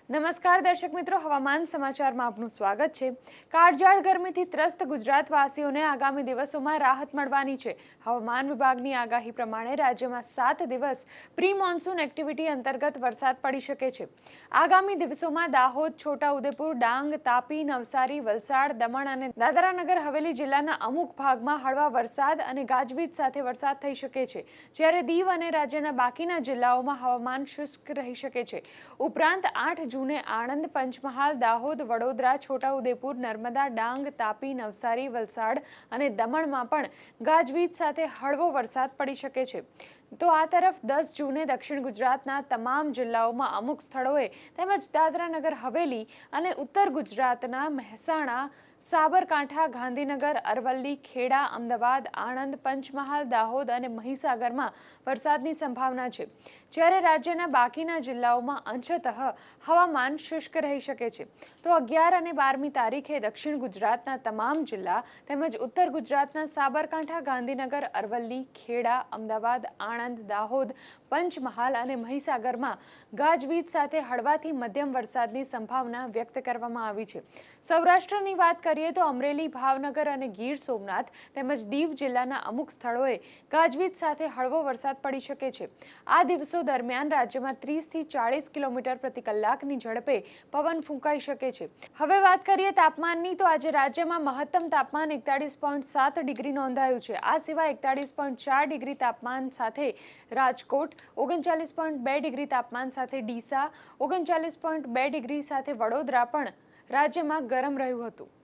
નમસ્કાર દર્શક મિત્રો, હવામાન સમાચારમાં આપનું સ્વાગત છે। કાળઝાળ ગરમીથી ત્રસ્ત ગુજરાતવાસીઓને આગામી દિવસોમાં રાહત મળવાની છે। હવામાન વિભાગની આગાહી પ્રમાણે રાજ્યમાં 7 દિવસ પ્રી મોન્સૂન એક્ટિવિટી અંતર્ગત વરસાદ પડી શકે છે। આગામી દિવસોમાં દાહોદ, છોટાઉદેપુર, ડાંગ, તાપી, નવસારી, વલસાડ, દમણ અને દાદરા નગર હવેલી જિલ્લાના અમુક ભાગમાં હળવા વરસાદ અને ગાજવીજ સાથે વરસાદ થઈ શકે છે, જ્યારે દીવ અને રાજ્યના બાકીના જિલ્લાઓમાં હવામાન શુષ્ક રહી શકે છે। ઉપરાંત 8 જૂને આણંદ, પંચમહાલ, દાહોદ, વડોદરા, છોટાઉદેપુર, નર્મદા, ડાંગ, તાપી, નવસારી, વલસાડ અને દમણમાં પણ ગાજવીજ સાથે હળવો વરસાદ પડી શકે છે। તો આ તરફ 10 જૂને દક્ષિણ ગુજરાતના તમામ જિલ્લાઓમાં અમુક સ્થળોએ તેમજ દાદરા નગર હવેલી અને ઉત્તર ગુજરાતના મહેસાણા, સાબરકાંઠા, ગાંધીનગર, અરવલ્લી, ખેડા, અમદાવાદ, આણંદ, પંચમહાલ, દાહોદ અને મહીસાગરમાં વરસાદની સંભાવના છે, જ્યારે રાજ્યના બાકીના જિલ્લાઓમાં અંશતઃ હવામાન શુષ્ક રહી શકે છે। તો 11 અને 12મી તારીખે દક્ષિણ ગુજરાતના તમામ જિલ્લા તેમજ ઉત્તર ગુજરાતના સાબરકાંઠા, ગાંધીનગર, અરવલ્લી, ખેડા, અમદાવાદ, આણંદ, દાહોદ, પંચમહાલ અને મહીસાગરમાં ગાજવીજ સાથે હળવાથી મધ્યમ વરસાદની સંભાવના વ્યક્ત કરવામાં આવી છે। સૌરાષ્ટ્રની વાત કરીએ તો અમરેલી, ભાવનગર અને ગીર સોમનાથ તેમજ દીવ જિલ્લાના અમુક સ્થળોએ ગાજવીજ સાથે હળવો વરસાદ પડી શકે છે। આ દિવસો દરમિયાન રાજ્યમાં 30 થી 40 કિલોમીટર પ્રતિ કલાકની ઝડપે પવન ફૂંકાઈ શકે છે। હવે વાત કરીએ તાપમાનની, તો આજે રાજ્યમાં મહત્તમ તાપમાન 41.7 ડિગ્રી નોંધાયું છે। આ સિવાય 41.4 ડિગ્રી તાપમાન સાથે રાજકોટ, 39.2 ડિગ્રી તાપમાન સાથે ડીસા, 39.2 ડિગ્રી સાથે વડોદરા પણ રાજ્યમાં ગરમ રહ્યું હતું।